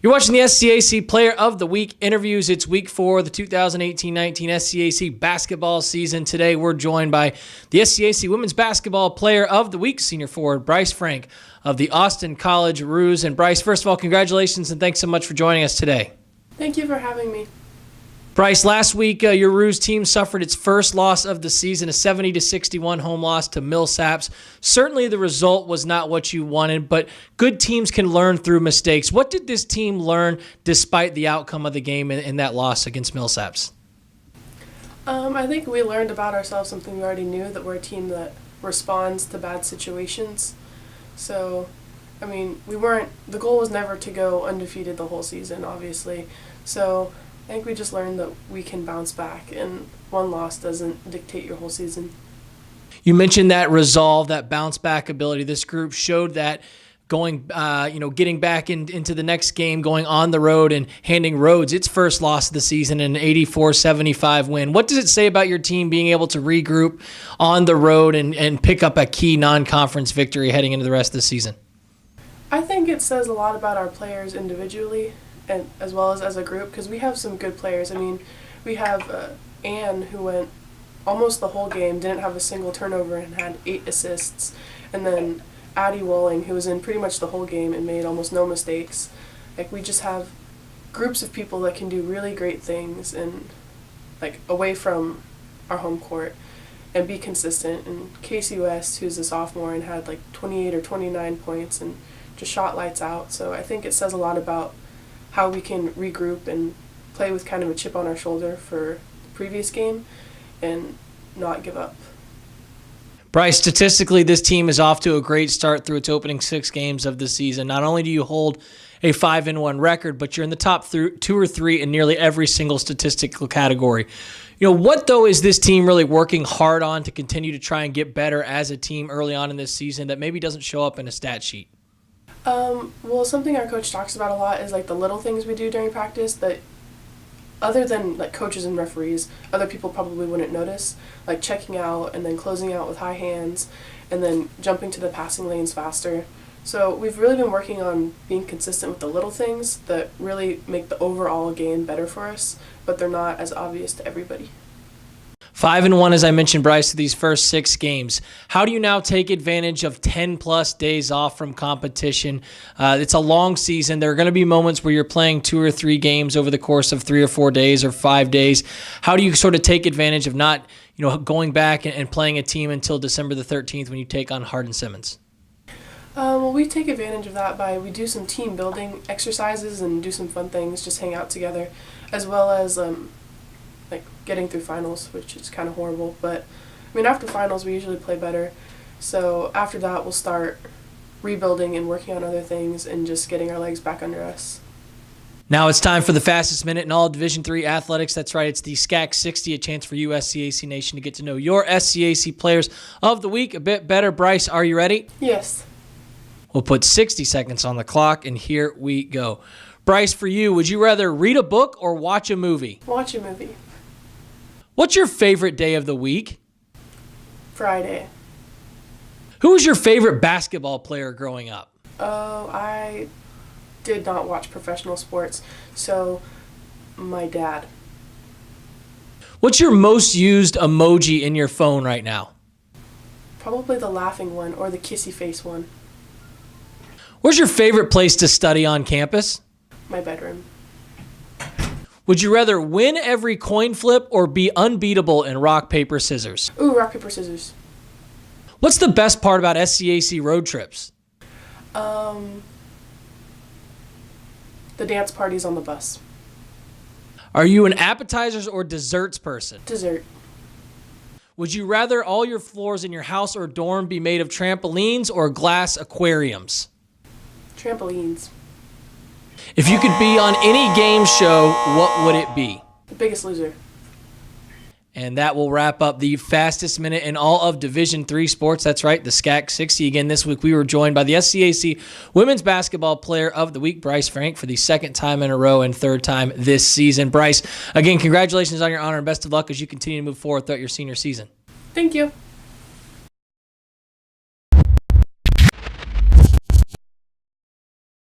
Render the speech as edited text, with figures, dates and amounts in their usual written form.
You're watching the SCAC Player of the Week interviews. It's week 4 of the 2018-19 SCAC basketball season. Today, we're joined by the SCAC Women's Basketball Player of the Week, senior forward Bryce Frank of the Austin College Roos. And Bryce, first of all, congratulations and thanks so much for joining us today. Thank you for having me. Bryce, last week, your Roos team suffered its first loss of the season, a 70-61 home loss to Millsaps. Certainly the result was not what you wanted, but good teams can learn through mistakes. What did this team learn despite the outcome of the game in that loss against Millsaps? I think we learned about ourselves something we already knew, that we're a team that responds to bad situations. So, the goal was never to go undefeated the whole season, obviously. So I think we just learned that we can bounce back, and one loss doesn't dictate your whole season. You mentioned that resolve, that bounce back ability. This group showed that getting back into the next game, going on the road and handing Rhodes its first loss of the season, an 84-75 win. What does it say about your team being able to regroup on the road and pick up a key non-conference victory heading into the rest of the season? I think it says a lot about our players individually, and as well as a group, because we have some good players. We have Ann, who went almost the whole game, didn't have a single turnover and had 8 assists, and then Addie Walling, who was in pretty much the whole game and made almost no mistakes. We just have groups of people that can do really great things and away from our home court and be consistent. And Casey West, who's a sophomore and had 28 or 29 points and just shot lights out. So I think it says a lot about how we can regroup and play with kind of a chip on our shoulder for the previous game and not give up. Bryce, statistically, this team is off to a great start through its opening 6 games of the season. Not only do you hold a 5-1 record, but you're in the top 2 or 3 in nearly every single statistical category. What, though, is this team really working hard on to continue to try and get better as a team early on in this season that maybe doesn't show up in a stat sheet? Something our coach talks about a lot is the little things we do during practice that other than coaches and referees, other people probably wouldn't notice, checking out and then closing out with high hands and then jumping to the passing lanes faster. So we've really been working on being consistent with the little things that really make the overall game better for us, but they're not as obvious to everybody. 5-1, as I mentioned, Bryce, these first 6 games. How do you now take advantage of 10-plus days off from competition? It's a long season. There are going to be moments where you're playing 2 or 3 games over the course of 3 or 4 days or 5 days. How do you sort of take advantage of not, going back and playing a team until December the 13th when you take on Hardin-Simmons? We take advantage of that we do some team building exercises and do some fun things, just hang out together, as well as getting through finals, which is kind of horrible. But after finals, we usually play better. So after that, we'll start rebuilding and working on other things and just getting our legs back under us. Now it's time for the fastest minute in all Division III athletics. That's right, it's the SCAC 60, a chance for you, SCAC Nation, to get to know your SCAC players of the week a bit better. Bryce, are you ready? Yes. We'll put 60 seconds on the clock, and here we go. Bryce, for you, would you rather read a book or watch a movie? Watch a movie. What's your favorite day of the week? Friday. Who was your favorite basketball player growing up? Oh, I did not watch professional sports, so my dad. What's your most used emoji in your phone right now? Probably the laughing one or the kissy face one. Where's your favorite place to study on campus? My bedroom. Would you rather win every coin flip or be unbeatable in rock, paper, scissors? Ooh, rock, paper, scissors. What's the best part about SCAC road trips? The dance parties on the bus. Are you an appetizers or desserts person? Dessert. Would you rather all your floors in your house or dorm be made of trampolines or glass aquariums? Trampolines. If you could be on any game show, what would it be? The Biggest Loser. And that will wrap up the fastest minute in all of Division III sports. That's right, the SCAC 60. Again, this week we were joined by the SCAC Women's Basketball Player of the Week, Bryce Frank, for the 2nd time in a row and 3rd time this season. Bryce, again, congratulations on your honor and best of luck as you continue to move forward throughout your senior season. Thank you.